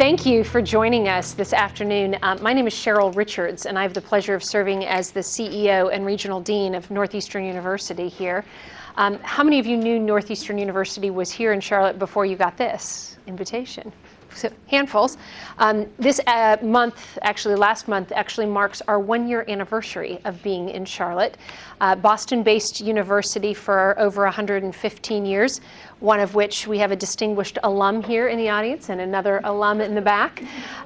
Thank you for joining us this afternoon. My name is Cheryl Richards, and I have the pleasure of serving as the CEO and Regional Dean of Northeastern University here. How many of you knew Northeastern University was here in Charlotte before you got this invitation? So, handfuls. This month, last month, marks our one-year anniversary of being in Charlotte. Boston-based university for over 115 years, one of which we have a distinguished alum here in the audience and another alum in the back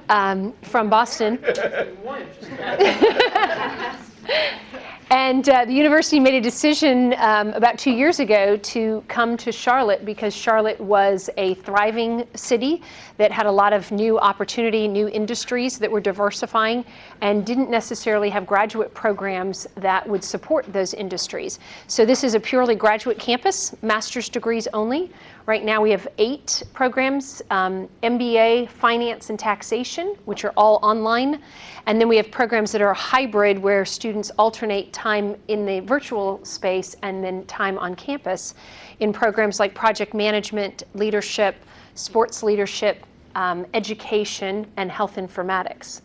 from Boston. And the university made a decision about 2 years ago to come to Charlotte because Charlotte was a thriving city that had a lot of new opportunity, new industries that were diversifying, and didn't necessarily have graduate programs that would support those industries. So this is a purely graduate campus, master's degrees only. Right now we have 8 programs, MBA, Finance and Taxation, which are all online. And then we have programs that are hybrid where students alternate time in the virtual space and then time on campus in programs like project management, leadership, sports leadership, education, and health informatics.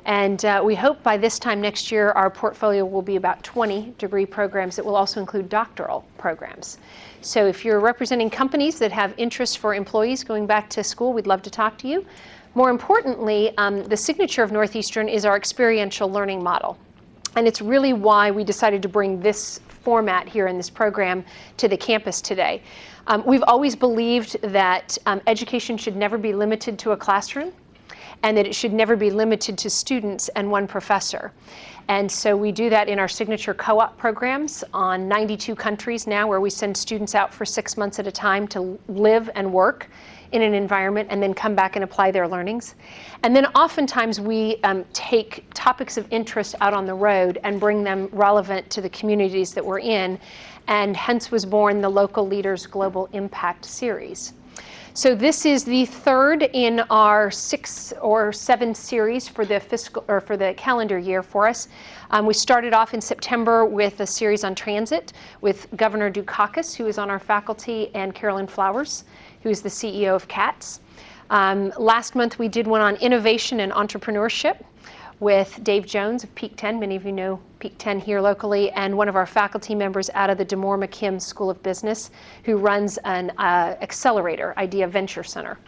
And we hope by this time next year our portfolio will be about 20 degree programs that will also include doctoral programs. So if you're representing companies that have interest for employees going back to school, we'd love to talk to you. More importantly, the signature of Northeastern is our experiential learning model. And it's really why we decided to bring this format here in this program to the campus today. We've always believed that education should never be limited to a classroom, and that it should never be limited to students and one professor. And so we do that in our signature co-op programs on 92 countries now, where we send students out for 6 months at a time to live and work in an environment and then come back and apply their learnings. And then oftentimes we take topics of interest out on the road and bring them relevant to the communities that we're in, and hence was born the Local Leaders Global Impact series. So this is the third in our 6 or 7 series for the calendar year for us. We started off in September with a series on transit with Governor Dukakis, who is on our faculty, and Carolyn Flowers, who is the CEO of CATS. Last month we did one on innovation and entrepreneurship with Dave Jones of Peak 10. Many of you know Peak 10 here locally, and one of our faculty members out of the Damore McKim School of Business, who runs an accelerator, Idea Venture Center.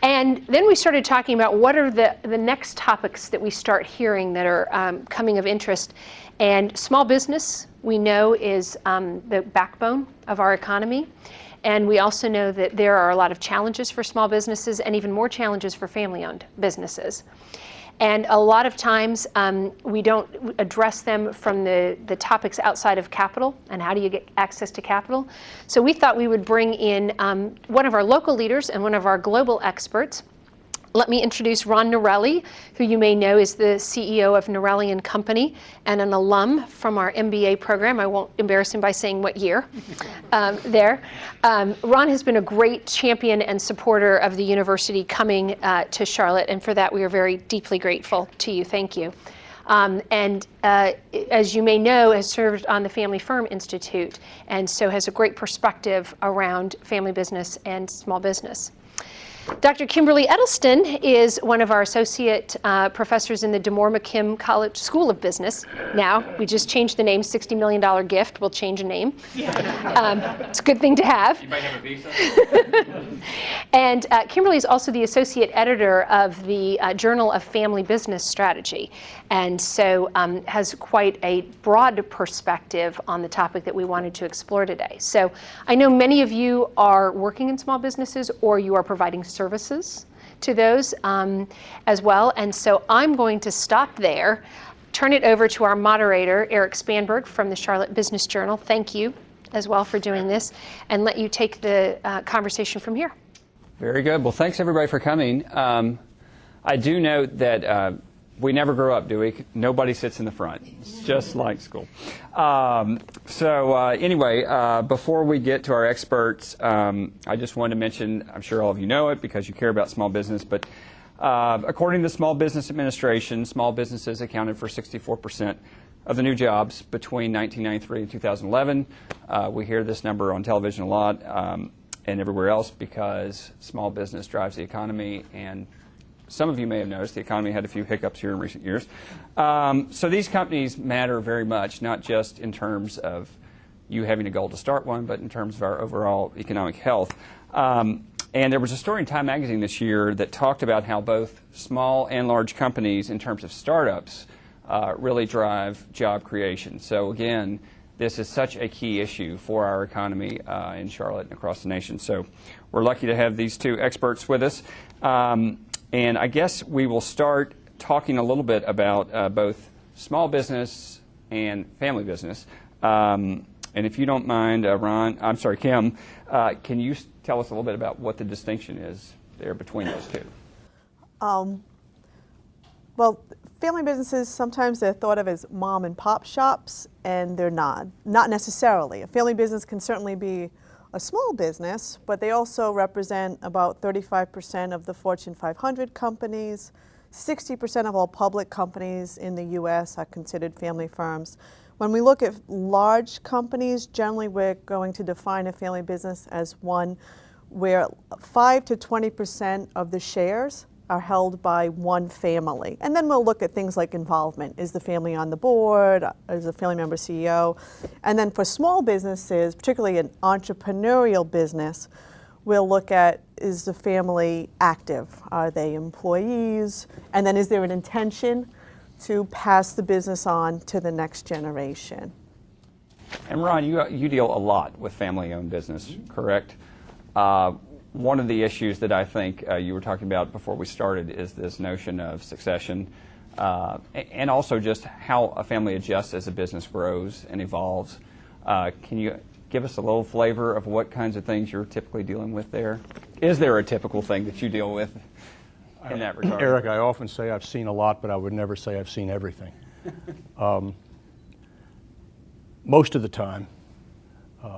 And then we started talking about what are the next topics that we start hearing that are coming of interest. And small business, we know, is the backbone of our economy. And we also know that there are a lot of challenges for small businesses and even more challenges for family-owned businesses. And a lot of times we don't address them from the topics outside of capital and how do you get access to capital. So we thought we would bring in one of our local leaders and one of our global experts. Let me introduce Ron Norelli, who you may know is the CEO of Norelli & Company and an alum from our MBA program. I won't embarrass him by saying what year there. Ron has been a great champion and supporter of the university coming to Charlotte, and for that we are very deeply grateful to you. Thank you. As you may know, has served on the Family Firm Institute, and so has a great perspective around family business and small business. Dr. Kimberly Edelston is one of our associate professors in the Damore McKim College School of Business. Now, we just changed the name, $60 million gift. We'll change a name. It's a good thing to have. You might have a visa. And Kimberly is also the associate editor of the Journal of Family Business Strategy, and so has quite a broad perspective on the topic that we wanted to explore today. So I know many of you are working in small businesses or you are providing services to those as well. And so I'm going to stop there, turn it over to our moderator, Eric Spanberg from the Charlotte Business Journal. Thank you as well for doing this, and let you take the conversation from here. Very good. Well, thanks everybody for coming. I do note that we never grow up, do we? Nobody sits in the front. It's just like school. Anyway, before we get to our experts, I just wanted to mention, I'm sure all of you know it because you care about small business, but according to the Small Business Administration, small businesses accounted for 64% of the new jobs between 1993 and 2011. We hear this number on television a lot and everywhere else because small business drives the economy, and some of you may have noticed, the economy had a few hiccups here in recent years. So these companies matter very much, not just in terms of you having a goal to start one, but in terms of our overall economic health. And there was a story in Time Magazine this year that talked about how both small and large companies, in terms of startups, really drive job creation. So again, this is such a key issue for our economy in Charlotte and across the nation. So we're lucky to have these two experts with us. And I guess we will start talking a little bit about both small business and family business. And if you don't mind, Kim, can you tell us a little bit about what the distinction is there between those two? Well, family businesses, sometimes they're thought of as mom and pop shops, and they're not necessarily. A family business can certainly be a small business, but they also represent about 35% of the Fortune 500 companies. 60% of all public companies in the U.S. are considered family firms. When we look at large companies, generally we're going to define a family business as one where 5 to 20% of the shares are held by one family. And then we'll look at things like involvement. Is the family on the board? Is the family member CEO? And then for small businesses, particularly an entrepreneurial business, we'll look at, is the family active? Are they employees? And then is there an intention to pass the business on to the next generation? And Ron, you deal a lot with family-owned business, correct? One of the issues that I think you were talking about before we started is this notion of succession, and also just how a family adjusts as a business grows and evolves. Can you give us a little flavor of what kinds of things you're typically dealing with there? Is there a typical thing that you deal with in that regard? Eric, I often say I've seen a lot, but I would never say I've seen everything. Most of the time,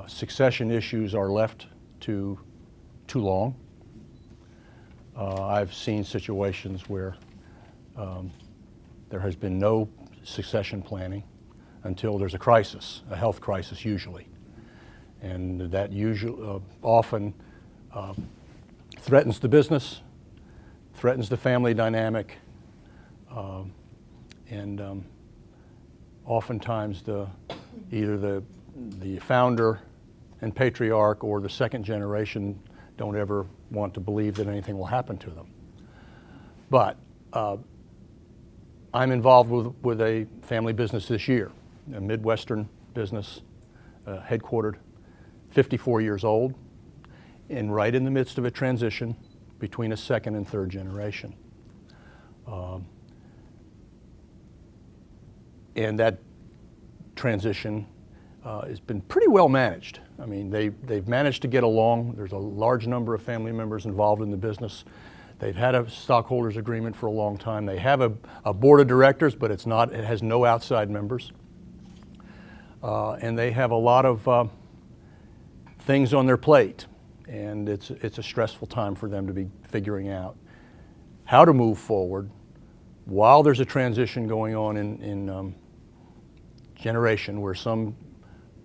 succession issues are left to too long. I've seen situations where there has been no succession planning until there's a crisis, a health crisis usually. And that usually often threatens the business, threatens the family dynamic, and oftentimes either the founder and patriarch or the second generation don't ever want to believe that anything will happen to them. But I'm involved with a family business this year, a Midwestern business, headquartered, 54 years old, and right in the midst of a transition between a second and third generation. And that transition has been pretty well managed. I mean, they've managed to get along. There's a large number of family members involved in the business. They've had a stockholders agreement for a long time. They have a board of directors, but it has no outside members. And they have a lot of things on their plate, and it's a stressful time for them to be figuring out how to move forward while there's a transition going on in generation, where some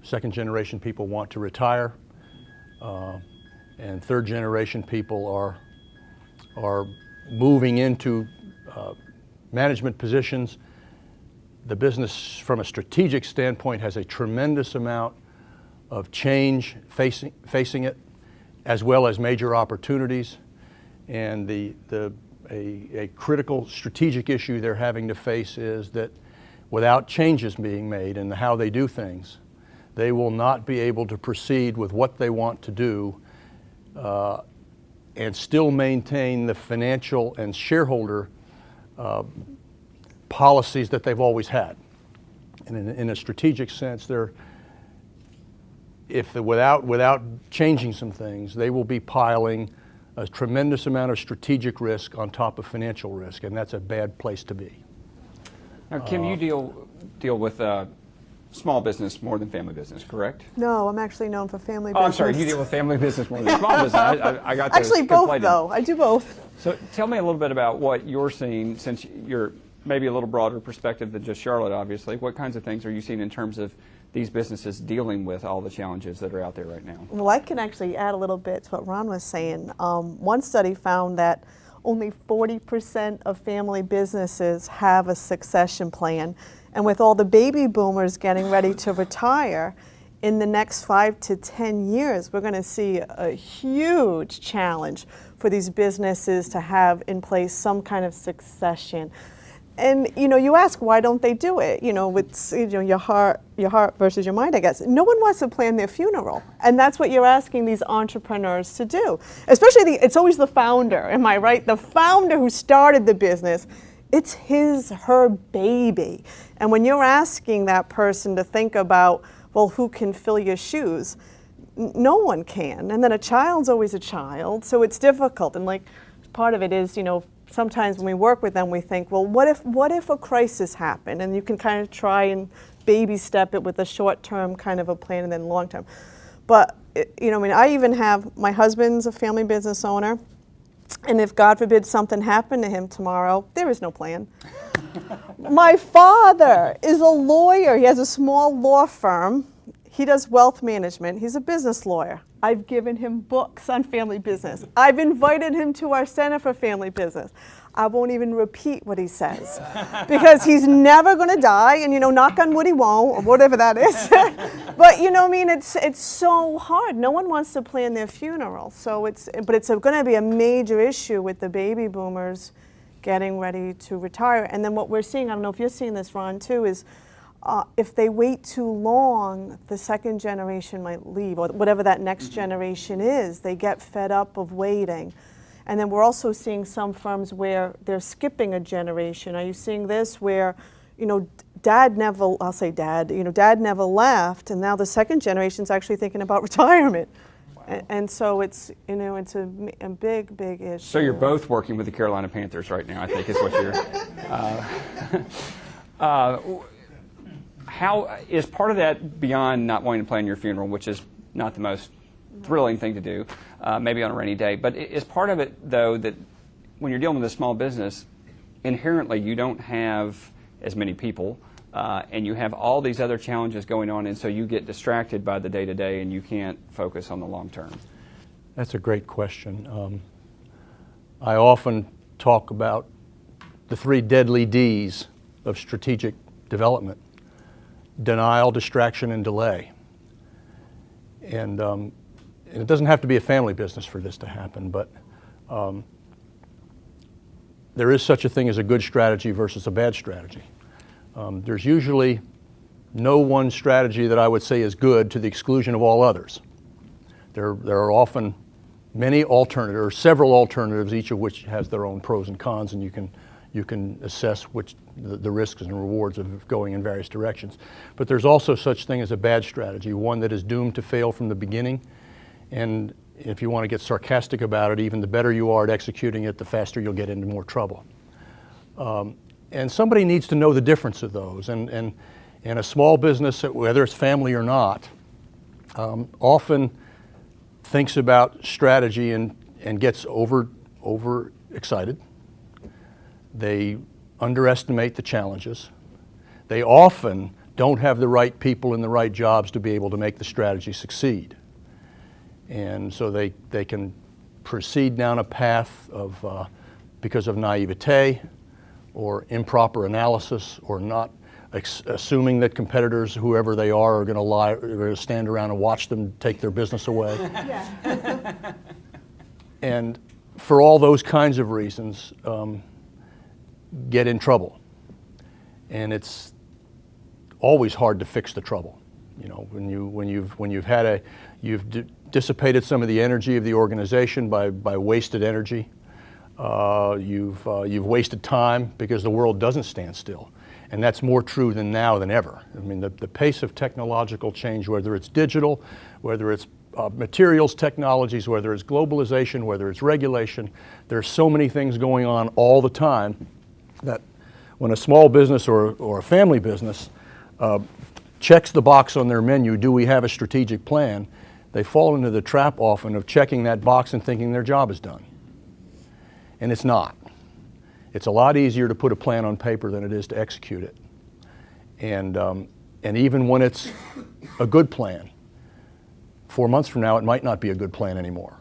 second generation people want to retire, and third generation people are moving into management positions. The business, from a strategic standpoint, has a tremendous amount of change facing it, as well as major opportunities. And a critical strategic issue they're having to face is that without changes being made in how they do things, they will not be able to proceed with what they want to do and still maintain the financial and shareholder policies that they've always had. And in a strategic sense, without changing some things, they will be piling a tremendous amount of strategic risk on top of financial risk, and that's a bad place to be. Now, Kim, you deal with small business more than family business, correct? No, I'm actually known for family business. Oh, I'm sorry, you deal with family business more than small business. I got those Actually, both, conflated. though. I do both. So tell me a little bit about what you're seeing, since you're maybe a little broader perspective than just Charlotte, obviously. What kinds of things are you seeing in terms of these businesses dealing with all the challenges that are out there right now? Well, I can actually add a little bit to what Ron was saying. One study found that only 40% of family businesses have a succession plan. And with all the baby boomers getting ready to retire, in the next 5 to 10 years, we're going to see a huge challenge for these businesses to have in place some kind of succession. And you ask, why don't they do it? It's your heart versus your mind, I guess. No one wants to plan their funeral, and that's what you're asking these entrepreneurs to do. Especially it's always the founder. Am I right? The founder who started the business. It's her baby, and when you're asking that person to think about, well, who can fill your shoes? No one can. And then a child's always a child, so it's difficult. And like part of it is, sometimes when we work with them, we think, well, what if a crisis happened? And you can kind of try and baby step it with a short-term kind of a plan and then long-term. But, I even have, my husband's a family business owner, and if God forbid something happened to him tomorrow, there is no plan. My father is a lawyer. He has a small law firm. He does wealth management. He's a business lawyer. I've given him books on family business. I've invited him to our Center for Family Business. I won't even repeat what he says because he's never going to die, and knock on wood, he won't, or whatever that is. But it's so hard. No one wants to plan their funeral. So it's going to be a major issue with the baby boomers getting ready to retire. And then what we're seeing, I don't know if you're seeing this, Ron, too, is if they wait too long, the second generation might leave, or whatever that next generation is. They get fed up of waiting. And then we're also seeing some firms where they're skipping a generation. Are you seeing this where, dad never left, and now the second generation's actually thinking about retirement. Wow. And so it's a big, big issue. So you're both working with the Carolina Panthers right now, I think is what you're... How is part of that, beyond not wanting to plan your funeral, which is not the most thrilling thing to do, maybe on a rainy day, but is part of it, though, that when you're dealing with a small business, inherently you don't have as many people, and you have all these other challenges going on, and so you get distracted by the day-to-day and you can't focus on the long term? That's a great question. I often talk about the 3 deadly Ds of strategic development: denial, distraction, and delay. And it doesn't have to be a family business for this to happen, but there is such a thing as a good strategy versus a bad strategy. There's usually no one strategy that I would say is good to the exclusion of all others. There are often many alternatives, or several alternatives, each of which has their own pros and cons, and you can assess the risks and rewards of going in various directions. But there's also such thing as a bad strategy, one that is doomed to fail from the beginning. And if you want to get sarcastic about it, even the better you are at executing it, the faster you'll get into more trouble. And somebody needs to know the difference of those. And a small business, whether it's family or not, often thinks about strategy and gets over excited. They underestimate the challenges. They often don't have the right people in the right jobs to be able to make the strategy succeed. And so they can proceed down a path of, because of naivete or improper analysis, or not assuming that competitors, whoever they are going to stand around and watch them take their business away. Yeah. And for all those kinds of reasons, get in trouble. And it's always hard to fix the trouble. When you've dissipated some of the energy of the organization by wasted energy. You've wasted time because the world doesn't stand still. And that's more true now than ever. I mean, the pace of technological change, whether it's digital, whether it's materials technologies, whether it's globalization, whether it's regulation, there's so many things going on all the time that when a small business or a family business checks the box on their menu, do we have a strategic plan, they fall into the trap often of checking that box and thinking their job is done. And it's not. It's a lot easier to put a plan on paper than it is to execute it. And even when it's a good plan, 4 months from now it might not be a good plan anymore.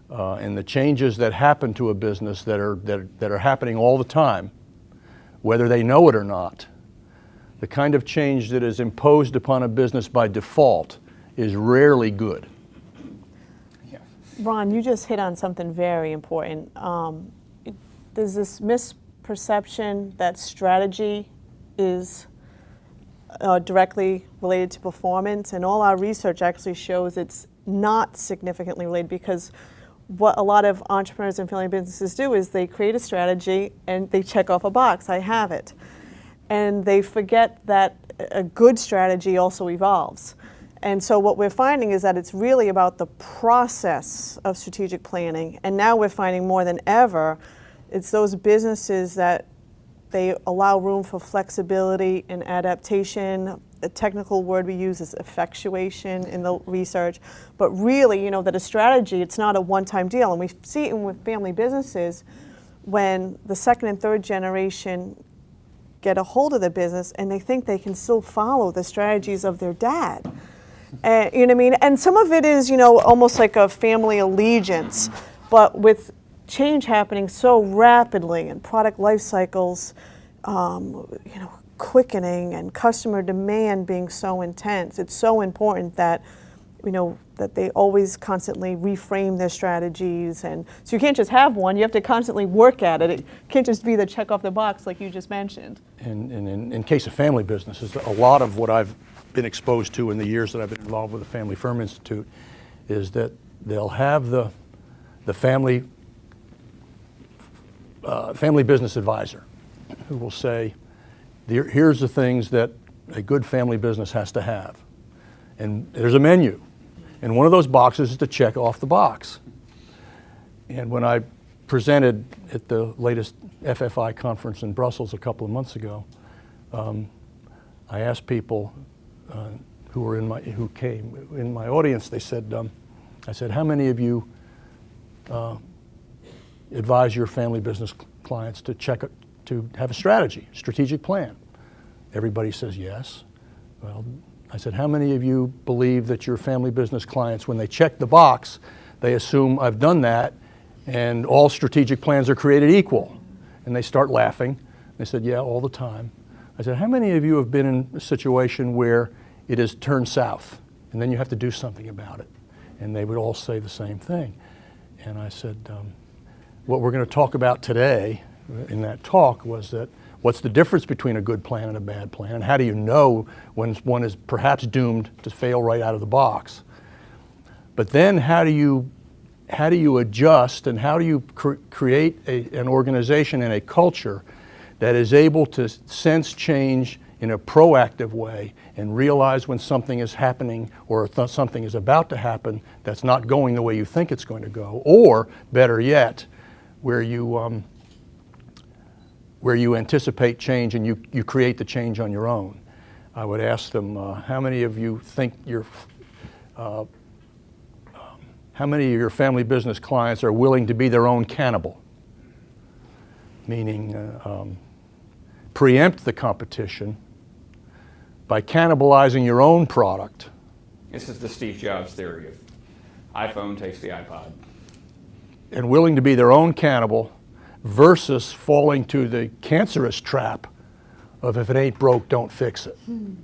and the changes that happen to a business that are happening all the time, whether they know it or not, the kind of change that is imposed upon a business by default is rarely good. Ron, you just hit on something very important. There's this misperception that strategy is directly related to performance, and all our research actually shows it's not significantly related, because what a lot of entrepreneurs and family businesses do is they create a strategy and they check off a box, I have it. And they forget that a good strategy also evolves. And so what we're finding is that it's really about the process of strategic planning. And now we're finding more than ever, it's those businesses that they allow room for flexibility and adaptation. The technical word we use is effectuation in the research. But really, you know, that a strategy, it's not a one-time deal. And we see it with family businesses when the second and third generation get a hold of the business and they think they can still follow the strategies of their dad. You know what I mean? And some of it is, you know, almost like a family allegiance. But with change happening so rapidly and product life cycles, you know, quickening and customer demand being so intense, it's so important that, you know, that they always constantly reframe their strategies. And so you can't just have one, you have to constantly work at it. It can't just be the check off the box like you just mentioned. And in case of family businesses, a lot of what I've been exposed to in the years that I've been involved with the Family Firm Institute is that they'll have the family business advisor who will say, here's the things that a good family business has to have. And there's a menu. And one of those boxes is to check off the box. And when I presented at the latest FFI conference in Brussels a couple of months ago, I asked people who came in my audience. They said, I said, how many of you advise your family business clients to have a strategic plan? Everybody says yes. Well, I said, how many of you believe that your family business clients, when they check the box, they assume I've done that and all strategic plans are created equal? And they start laughing. They said, yeah, all the time. I said, how many of you have been in a situation where it has turned south and then you have to do something about it? And they would all say the same thing. And I said, what we're going to talk about today in that talk was that what's the difference between a good plan and a bad plan? And how do you know when one is perhaps doomed to fail right out of the box? But then how do you adjust, and how do you create an organization and a culture that is able to sense change in a proactive way and realize when something is happening or something is about to happen that's not going the way you think it's going to go, or better yet, where you anticipate change and you create the change on your own. I would ask them, how many of you think how many of your family business clients are willing to be their own cannibal? Meaning preempt the competition by cannibalizing your own product. This is the Steve Jobs theory of iPhone takes the iPod. And willing to be their own cannibal versus falling to the cancerous trap of if it ain't broke, don't fix it. And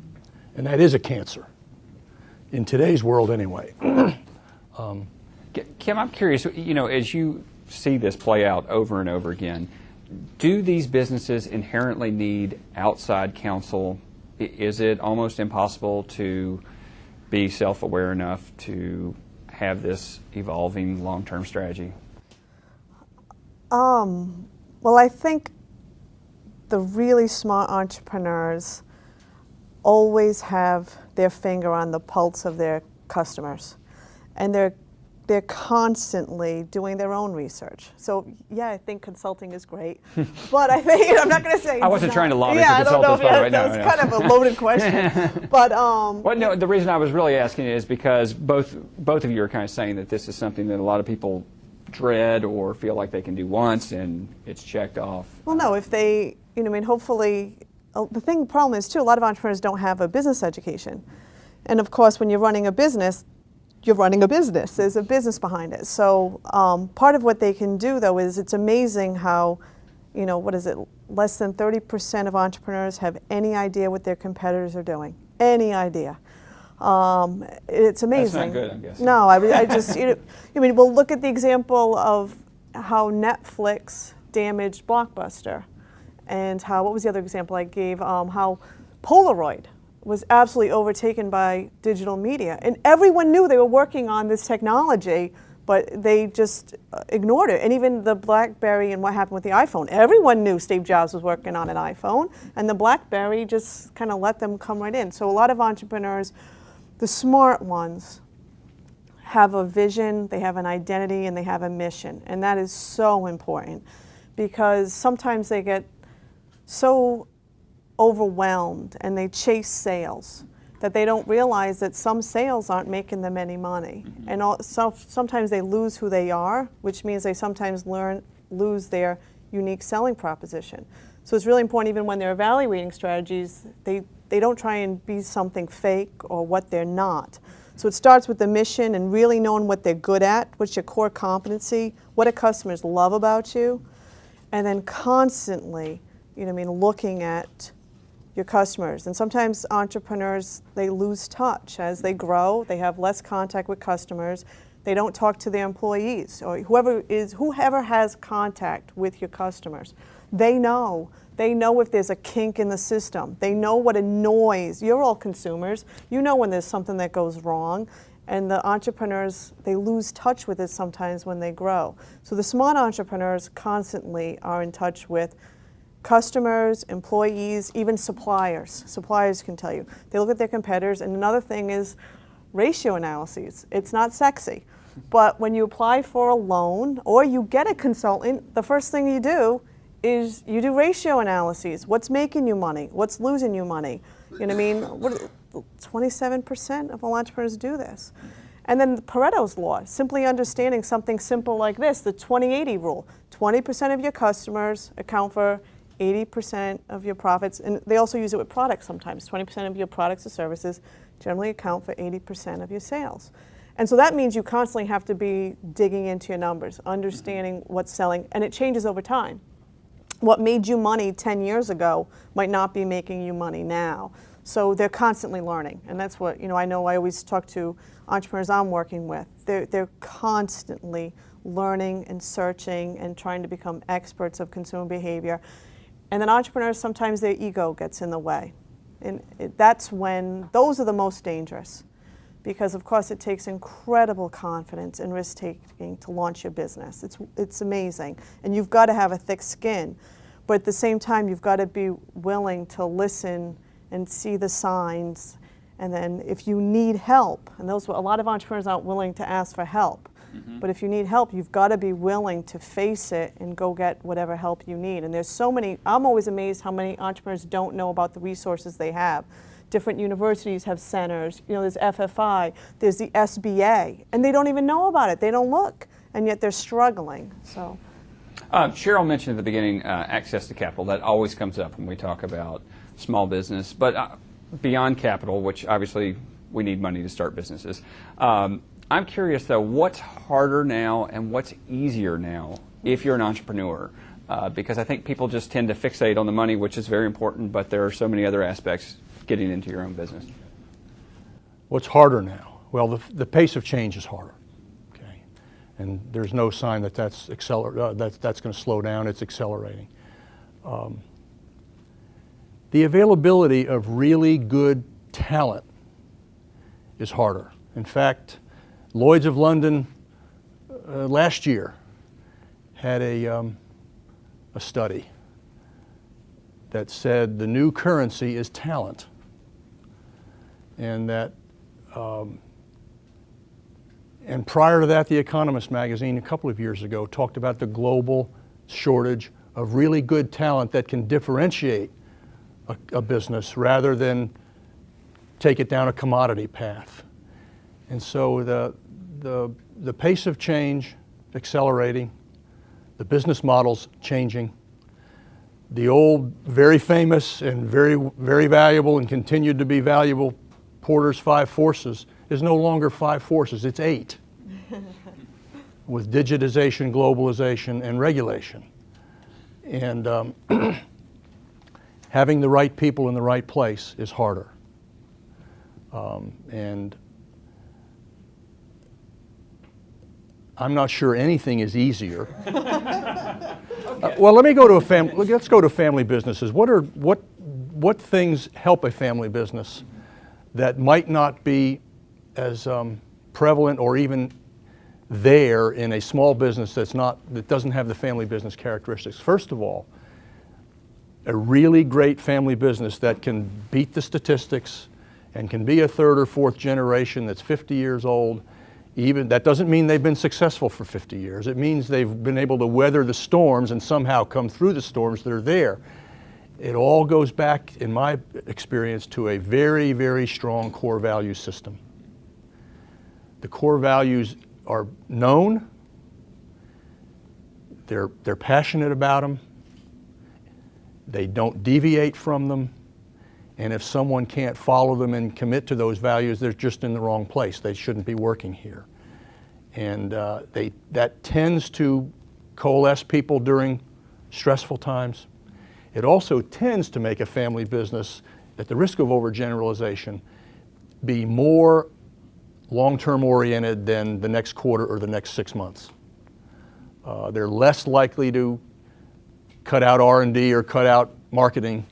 that is a cancer, in today's world anyway. Kim, I'm curious, you know, as you see this play out over and over again, do these businesses inherently need outside counsel? Is it almost impossible to be self-aware enough to have this evolving long-term strategy? Well, I think the really smart entrepreneurs always have their finger on the pulse of their customers, and they're constantly doing their own research. So yeah, I think consulting is great, but I think I'm not going to say. I wasn't trying to lobby for I don't know consultants, if by the way. that's kind of a loaded question, but Well, no, the reason I was really asking is because both of you are kind of saying that this is something that a lot of people dread or feel like they can do once and it's checked off. Well, no, if they, you know, I mean, hopefully, the problem is too, a lot of entrepreneurs don't have a business education. And of course, when you're running a business, you're running a business. There's a business behind it. So part of what they can do, though, is it's amazing how, what is it, less than 30% of entrepreneurs have any idea what their competitors are doing. Any idea. It's amazing. That's not good, I guess. No, I just, well, look at the example of how Netflix damaged Blockbuster, and how, what was the other example I gave? How Polaroid was absolutely overtaken by digital media. And everyone knew they were working on this technology, but they just ignored it. And even the BlackBerry and what happened with the iPhone, everyone knew Steve Jobs was working on an iPhone, and the BlackBerry just kind of let them come right in. So a lot of entrepreneurs, the smart ones, have a vision, they have an identity, and they have a mission. And that is so important, because sometimes they get so overwhelmed and they chase sales that they don't realize that some sales aren't making them any money. And sometimes they lose who they are, which means they sometimes lose their unique selling proposition. So it's really important, even when they're evaluating strategies, they don't try and be something fake or what they're not. So it starts with the mission and really knowing what they're good at, what's your core competency, what do customers love about you, and then constantly, looking at your customers. And sometimes entrepreneurs, they lose touch as they grow. They have less contact with customers. They don't talk to their employees or whoever has contact with your customers. They know if there's a kink in the system. They know what annoys. You're all consumers. You know when there's something that goes wrong. And the entrepreneurs, they lose touch with it sometimes when they grow. So the smart entrepreneurs constantly are in touch with customers, employees, even suppliers. Suppliers can tell you. They look at their competitors. And another thing is ratio analyses. It's not sexy. But when you apply for a loan or you get a consultant, the first thing you do is you do ratio analyses. What's making you money? What's losing you money? 27% of all entrepreneurs do this. And then Pareto's law, simply understanding something simple like this, the 20-80 rule. 20% of your customers account for 80% of your profits, and they also use it with products sometimes. 20% of your products or services generally account for 80% of your sales. And so that means you constantly have to be digging into your numbers, understanding what's selling, and it changes over time. What made you money 10 years ago might not be making you money now. So they're constantly learning, and that's what, I know I always talk to entrepreneurs I'm working with. They're constantly learning and searching and trying to become experts of consumer behavior. And then entrepreneurs, sometimes their ego gets in the way. And that's when, those are the most dangerous. Because of course it takes incredible confidence and risk-taking to launch your business. It's amazing. And you've got to have a thick skin. But at the same time, you've got to be willing to listen and see the signs. And then if you need help, and a lot of entrepreneurs aren't willing to ask for help. But if you need help, you've got to be willing to face it and go get whatever help you need. And there's so many, I'm always amazed how many entrepreneurs don't know about the resources they have. Different universities have centers, there's FFI, there's the SBA, and they don't even know about it. They don't look, and yet they're struggling, so. Cheryl mentioned at the beginning access to capital. That always comes up when we talk about small business. But beyond capital, which obviously we need money to start businesses, I'm curious, though, what's harder now and what's easier now if you're an entrepreneur? Because I think people just tend to fixate on the money, which is very important, but there are so many other aspects getting into your own business. What's harder now? Well, the pace of change is harder, okay? And there's no sign that that's going to slow down. It's accelerating. The availability of really good talent is harder. In fact, Lloyd's of London last year had a study that said the new currency is talent, and that and prior to that, The Economist magazine a couple of years ago talked about the global shortage of really good talent that can differentiate a business rather than take it down a commodity path. And so the pace of change accelerating, the business models changing, the old very famous and very, very valuable and continued to be valuable Porter's 5 forces is no longer 5 forces, it's 8. With digitization, globalization, and regulation. And having the right people in the right place is harder. And I'm not sure anything is easier. Well, let's go to family businesses. What things help a family business that might not be as prevalent or even there in a small business that doesn't have the family business characteristics? First of all, a really great family business that can beat the statistics and can be a 3rd or 4th generation that's 50 years old. Even that doesn't mean they've been successful for 50 years. It means they've been able to weather the storms and somehow come through the storms that are there. It all goes back, in my experience, to a very, very strong core value system. The core values are known, they're passionate about them, they don't deviate from them, and if someone can't follow them and commit to those values, they're just in the wrong place. They shouldn't be working here. And that tends to coalesce people during stressful times. It also tends to make a family business, at the risk of overgeneralization, be more long-term oriented than the next quarter or the next 6 months. They're less likely to cut out R&D or cut out marketing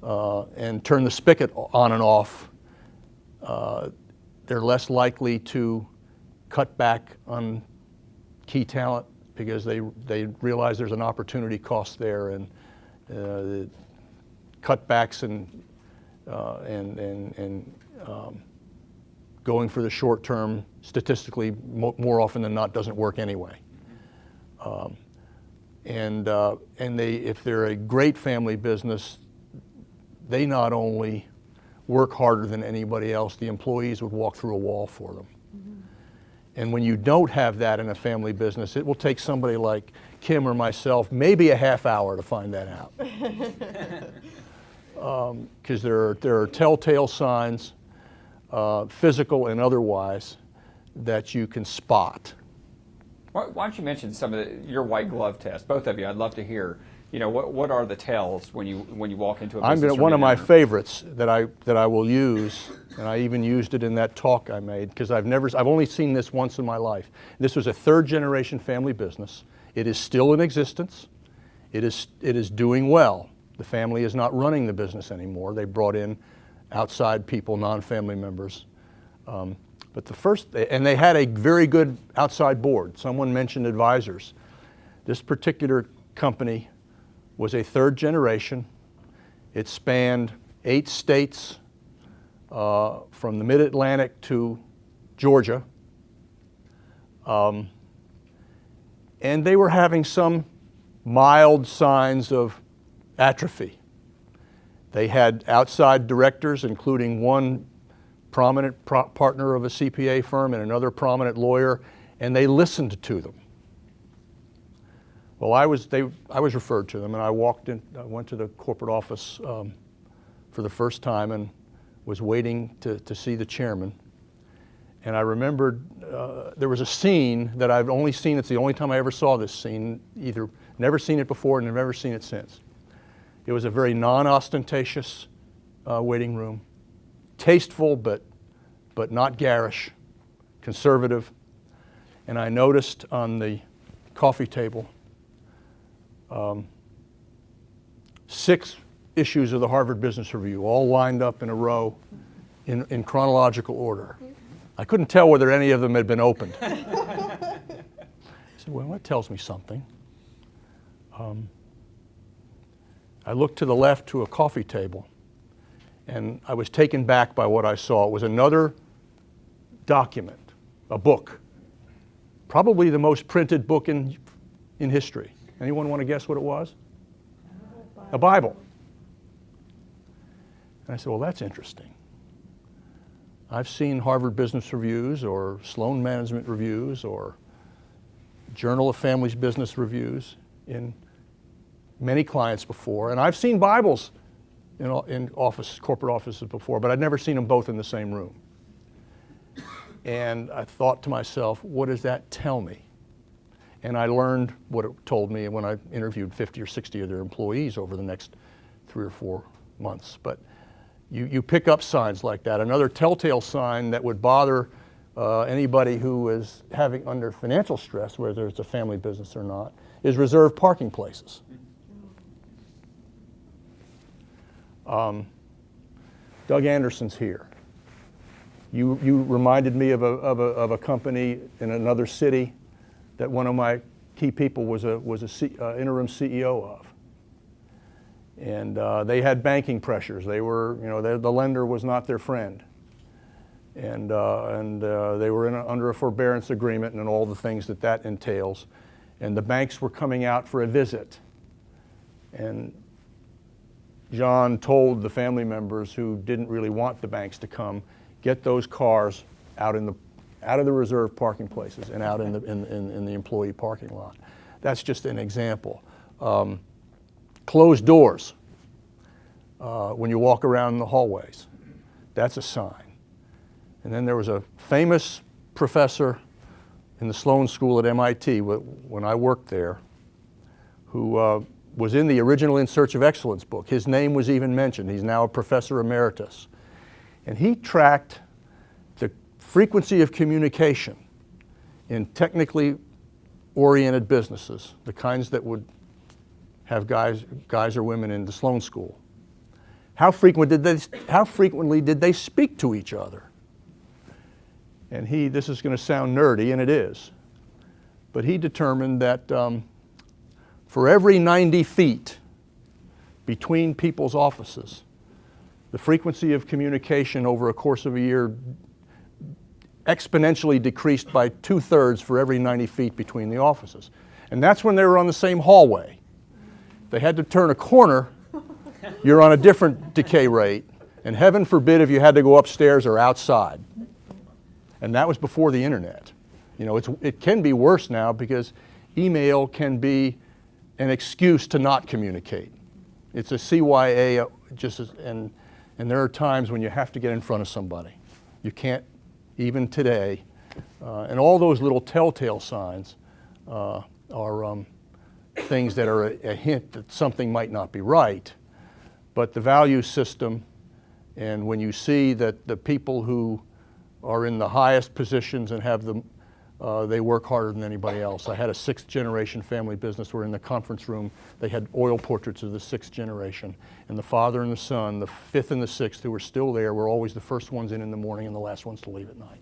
and turn the spigot on and off. They're less likely to cut back on key talent because they realize there's an opportunity cost there, and cutbacks and going for the short term statistically more often than not doesn't work anyway. If they're a great family business, they not only work harder than anybody else, the employees would walk through a wall for them. Mm-hmm. And when you don't have that in a family business, it will take somebody like Kim or myself maybe a half hour to find that out. Because there are telltale signs, physical and otherwise, that you can spot. Why don't you mention some of your white glove test, both of you? I'd love to hear. You know, what are the tells when you walk into a business? One of my favorites that I will use, and I even used it in that talk I made, because I've only seen this once in my life. This was a 3rd generation family business. It is still in existence. It is doing well. The family is not running the business anymore. They brought in outside people, non-family members. But they had a very good outside board. Someone mentioned advisors. This particular company was a 3rd generation. It spanned 8 states from the mid-Atlantic to Georgia. And they were having some mild signs of atrophy. They had outside directors, including one prominent partner of a CPA firm and another prominent lawyer, and they listened to them. Well, I was referred to them, and I went to the corporate office for the first time and was waiting to see the chairman. And I remembered there was a scene that I've only seen, it's the only time I ever saw this scene, either never seen it before and never seen it since. It was a very non-ostentatious waiting room, tasteful but not garish, conservative. And I noticed on the coffee table 6 issues of the Harvard Business Review, all lined up in a row in chronological order. I couldn't tell whether any of them had been opened. I said, well, that tells me something. I looked to the left to a coffee table, and I was taken back by what I saw. It was another document, a book, probably the most printed book in history. Anyone want to guess what it was? A Bible. And I said, well, that's interesting. I've seen Harvard Business Reviews or Sloan Management Reviews or Journal of Families Business Reviews in many clients before, and I've seen Bibles in corporate offices before, but I'd never seen them both in the same room. And I thought to myself, what does that tell me? And I learned what it told me when I interviewed 50 or 60 of their employees over the next 3 or 4 months. But you pick up signs like that. Another telltale sign that would bother anybody who is under financial stress, whether it's a family business or not, is reserved parking places. Doug Anderson's here. You reminded me of a company in another city that one of my key people was interim CEO of. And they had banking pressures. They were, the lender was not their friend. And they were under a forbearance agreement and all the things that entails. And the banks were coming out for a visit. And John told the family members who didn't really want the banks to come, get those cars out of the reserved parking places and out in the employee parking lot. That's just an example. Closed doors when you walk around the hallways. That's a sign. And then there was a famous professor in the Sloan School at MIT when I worked there who was in the original In Search of Excellence book. His name was even mentioned. He's now a professor emeritus. And he tracked the frequency of communication in technically oriented businesses, the kinds that would have guys or women in the Sloan School. How frequently did they speak to each other? And this is going to sound nerdy, and it is, but he determined that for every 90 feet between people's offices, the frequency of communication over a course of a year exponentially decreased by 2/3 for every 90 feet between the offices. And that's when they were on the same hallway. They had to turn a corner, you're on a different decay rate, and heaven forbid if you had to go upstairs or outside. And that was before the internet. It can be worse now because email can be an excuse to not communicate. It's a CYA, and there are times when you have to get in front of somebody. You can't, even today. And all those little telltale signs are things that are a hint that something might not be right. But the value system, and when you see that the people who are in the highest positions and they work harder than anybody else. I had a 6th generation family business. We're in the conference room. They had oil portraits of the 6th generation. And the father and the son, the 5th and the 6th, who were still there, were always the first ones in the morning and the last ones to leave at night.